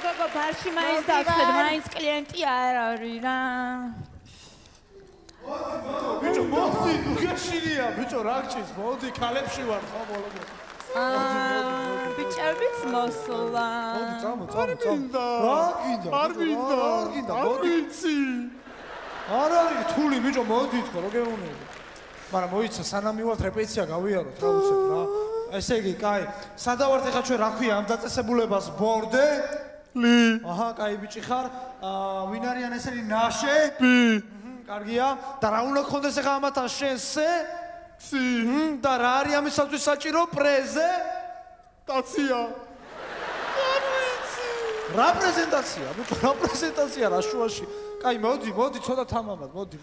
გოგო ბარში მაინც დავსვედ მაინც კლიენტი არ არის რა ბიჭო მოდი დუგაშილია ბიჭო რა გჭირს მოდი ქალებში ვარ ხო ბოლომდე ბიჭებიც მოსულა მოდი წამო რა გინდა არ ვიცი არ არის რთული ბიჭო მოდი თქო რა გეუბნები მაგრამ მოიცა სანამ მივართ რეპეტიცია გავიაროთ რა უცებ რა ესე იგი კაი სადავართ ეხლა ჩვენ რა ქვია ამ დაწესებულებას ბორდელი აჰა კაი ბიჭი ხარ ვინ არიან ესენი ნაშები კარგია და რა უნდა გქონდეს ეხლა ამათან შენსე და რა არის ამისათვის საჭირო პრეზე ტაცია არ ვიცი რა პრეზენტაცია ბიჭო რა პრეზენტაცია რა შუაში კაი მოდი ცოტა თამამად მოდი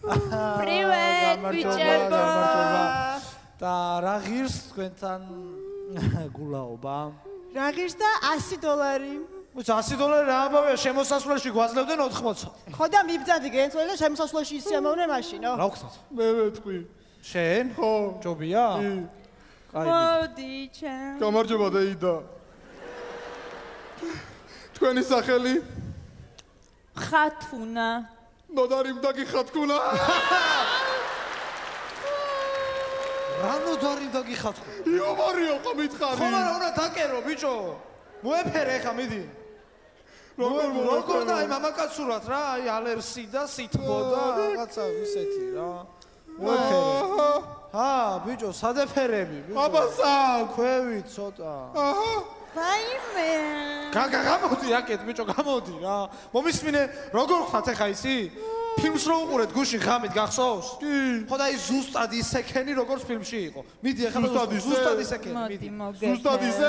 პრივეტ ბიჭებო და რა ღირს თქვენთან გულაობა რა ღირს და $100 $100 რა ამბავია შემოსასვლელში გვაძლევდნენ 80 ხო და მიბძანდი გენწველი და შემოსასვლელში ისიამოვნე მაშინო რა ვხსნათ მე ვეთქვი შენ ხო ჯობია მოდი ჩემ გამარჯობა დეიდა თქვენი სახელი ხათუნა ნოდარი მდაგი ხათუნა რა ნოდარი მდაგი ხათუნა იუმორიო ხო მითხარი ხო მაგრამ უნდა დაკერო ბიჭო მოეფერე ხა მიდი როგორ და აი მამაკაცურად რა აი ალერსი და სითბო და რაღაცა ისეთი რა მოეფერე ბიჭო სადეფერები ბიჭო აბასა ქვევი ცოტა ვაიმე გამოდი აკეთ ბიჭო გამოდი რა მომისმინე როგორ ხარ ხა ისი ფილმს რო უყურეთ გუშინ ღამით გახსოვს კი ხო და ის ზუსტად ისე ქენი როგორც ფილმში იყო მიდი ახლა ზუსტად ისე ქენი მიდი ზუსტად ისე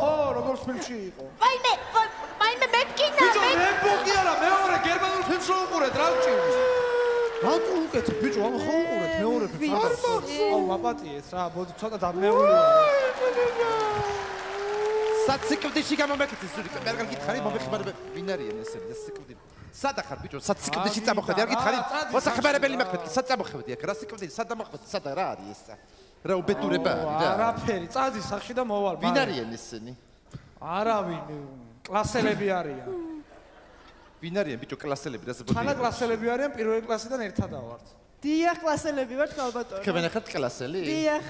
ხო როგორც ფილმში იყო ვაიმე მეთკინა ბიჭო რემბო კი არა მეორე გერმანულ ფილმს რო უყურეთ რა გჭირს რატო უკეთებ ბიჭო ამ ხო უყურეთ მეორე ფილმს აუ ვაპატიეთ რა მოდი ცოტა დამეულია საციკვდიში გამომეკეთე ზური მე არ გითხარი მომეხმარება ვინ არიან ესენი და სიკვდი სადა ხარ ბიჭო საციკვდიში წამოხედი არ გითხარი მოსახმარებელი მეკეთე სად წამოხედი აქ რა სიკვდი სად დამოხედი სადა რა არის ეს რა უბედურება არის რა არაფერი წადი სახში და მოვალ ვინ არიან ესენი არავინ კლასელები არიან ვინ არიან ბიჭო კლასელები რა ზებოდი თანა კლასელები არიან პირველი კლასიდან ერთად ავართ დიახ კლასელები ვართ ალბათო თქვენ ახლა კლასელი დიახ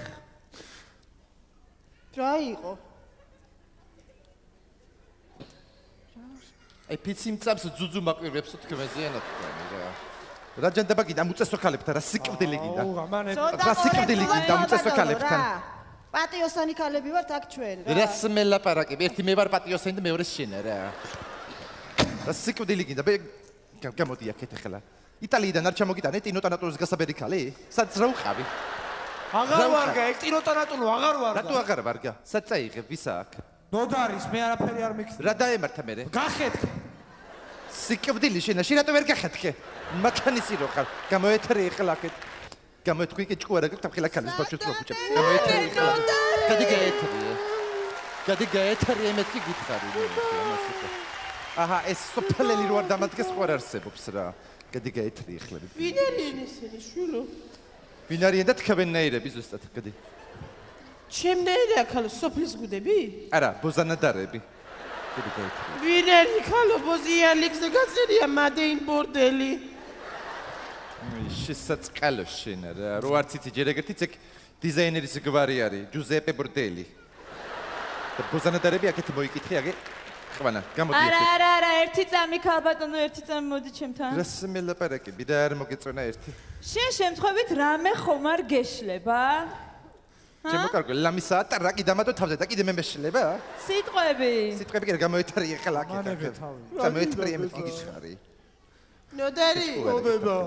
რა იყო აი ფიცი მწამს ძუძუ მაკვირვებს თქვენზეა თქვენი რა რა ჯანდება კიდე ამუწესო ქალებთან რა სიკვდილი კიდე რა სიკვდილი კიდე ამუწესო ქალებთან პატიოსანი ქალები ვართ აქ ჩვენ რა რას მელაპარაკებ ერთი მე ვარ პატიოსანი და მეორე შენ რა რა სიკვდილი კიდე გამოდი აქეთ ახლა იტალიიდან არ ჩამოგიტანე ტინოტანატულის გასაბედი ქალი სადაც რა უყავი აღარ ვარგა ეგ ტინოტანატულო აღარ ვარგა რატო აღარ ვარგა სად წაიღებ ვისა აქ ნოდარის მე არაფერი არ მიქცევ რა დაემართა მე გახეთქე სიკვდილი შენაში რატო ვერ გახეთქე მაქანისი რო ხარ გამოეთრე ახლა აქეთ გამოეთქვი კი ჭკუარა გქთა ხილა ქალის ბოჭებს რო ბუჭებს გამოეთრე ახლა გადი გაეთრე მეთქი გითხარი აჰა ეს სოფლელი რო არ დამადგეს ყوار არსებობს რა გადი გაეთრე ახლა ვინ არიან ესენი შვილო ვინ არიან და თქვენნაირები ზუსტად გადი ჩემნაირია ხალო სოფლის გუდები არა ბოზანადარები გადი გაეთრე ვინ არის ხალო ბოზიანლიქსზე გაწერია მადეინ ბორდელი შესაწყალო შენ რა რო არც იცი ჯერ ეგერთიც ეგ დიზაინერის გვარი არის ჯუზეპე ბორდელი და ბოზანადარები აქეთ მოიკითხე აგე ყვანა გამოდი არა ერთი წამი ქალბატონო ერთი წამი მოდი ჩემთან რას მელაპარაკები და არ მოგეწონა ერთი შენ შემთხვევით რამე ხომ არ გეშლება ჩემო კარგი ლამისა და რაკი დამატო თავზე და კიდე მე მეშლება სიტყვები კი გამოეთარი ახლა აქეთ გამოეთარი მე გიგიჩხარი ნოდარი ოდედა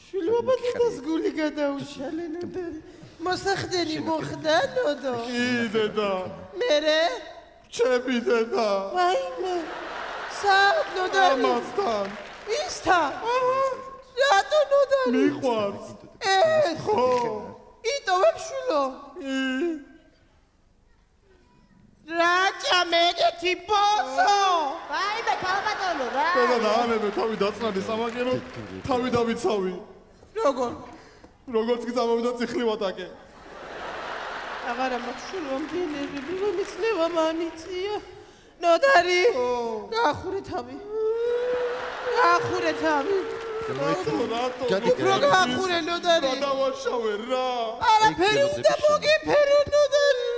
შვილობა დედას გული გადაუშალე ნოდარი მოსახდენი მოხდა ნოდო კი დედა მერე ჩემი დედა ვაიმე სად ნოდარი ამასთან ისთან რატო ნოდარი მიყვარს ხო იტოვებ შვილო რაჭა მეგეთი ბოსო ვაიმე ქალბატონო რა დედა დაანებე თავი დაწნადი სამაგერო თავი დავიცავი როგორც კი წამოვიდა წიხლივად აკე აღარა მაქვს შვილო მდინერები რომ იცლება მამიწია ნოდარი გაახურე თავი გაახურე თავი უფრო გაახურე ნოდარი დავაშავე რა არაფერი უნდა მოგიფერო ნოდარი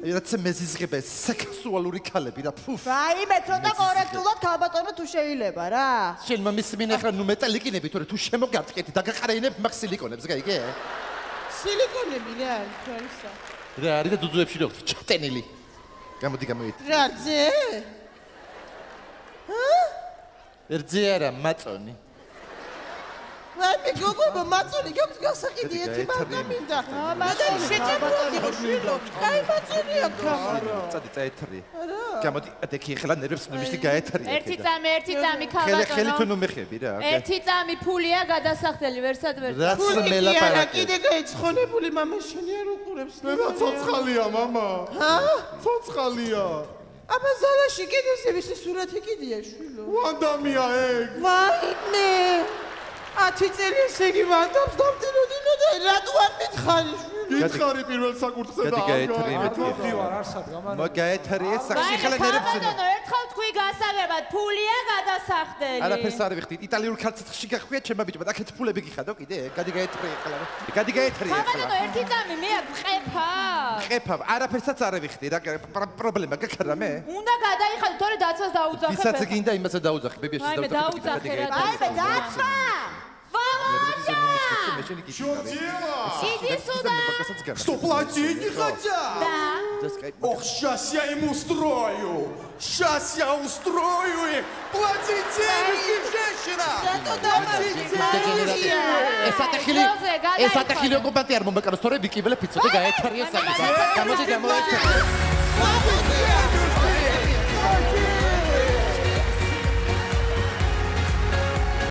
რაც მეზიზღება სექსუალური ქალები რა ფუფ რაიმე ცოტა კორექტულად ქალბატონო თუ შეიძლება რა შენ მომისმინე ახლა ნუ მეტალიკინები თორე თუ შემოგარტყეთი დაგაყარეინებ მაგ სილიკონებს გაიგე სილიკონები რა არის თვალსა რა არის და ძუძუებში რო ჩატენილი გამოდი რა ძე ერძე არა მაწონი მე გოგო მაწონი გქონს გასაყიდი ერთი მარკა მინდა მაგრამ შეჭებოდი შვილო კაი მაწონია ქამა წადი წაეთრი გამოდი ადექი ახლა ნერვებს ნუმიშტი გაეთრი ერთი წამი ქალბატონო ხელი თუ ნუ მეხები რა ერთი წამი ფულია გადასახდელი ვერსად რაც არა მელაპარაკე კიდე გაიცხონებული მამა შენი არ უყურებს რა ცოცხალია მამა ჰა ცოცხალია აბა ზალაში კიდე ზევისი სურათი კიდია შვილო ვანდამია ეგ ვაიმე 10 წელი ესე იგი ვანდამს დამტიროდინო და რატო არ მითხარი შვილო გითხარი პირველ საკურთხზე და გადი გაეთრი მოვდივარ არსად გამანა მოგაეთრი ეს სახში ხალ ხლა ნერვებს ქალბატონო ერთხელ თქვი გასაგებად ფულია გადასახდელი არაფერს არ ვიხდი იტალიურ ქალცეცხლში გახვია ჩემმა ბიჭმა და აქეთ ფულები გიხადო კიდე გადი გაეთრი ახლა გადი გაეთრი ქალბატონო ახლა ერთი წამი მე აქ ყეფა ყეფა არაფერსაც არ ვიხდი რა პრობლემა გაქრა მე უნდა გადაიხადო თორე დაცვას დაუძახე ვისაც გინდა იმასაც დაუძახე ბებიაშვილს აიმე დაუძახე რა აიმე დაცვა Иди сюда! Что платить не хотят? Да. Ох, сейчас я им устрою! Сейчас я устрою им! Плати деньги, женщина! ეს ატახილი ოკუპანტი არ მომეკაროს თორე ვიკიბელე ფიცო და გაეთარია საკითხი გამოდი გამოეთარი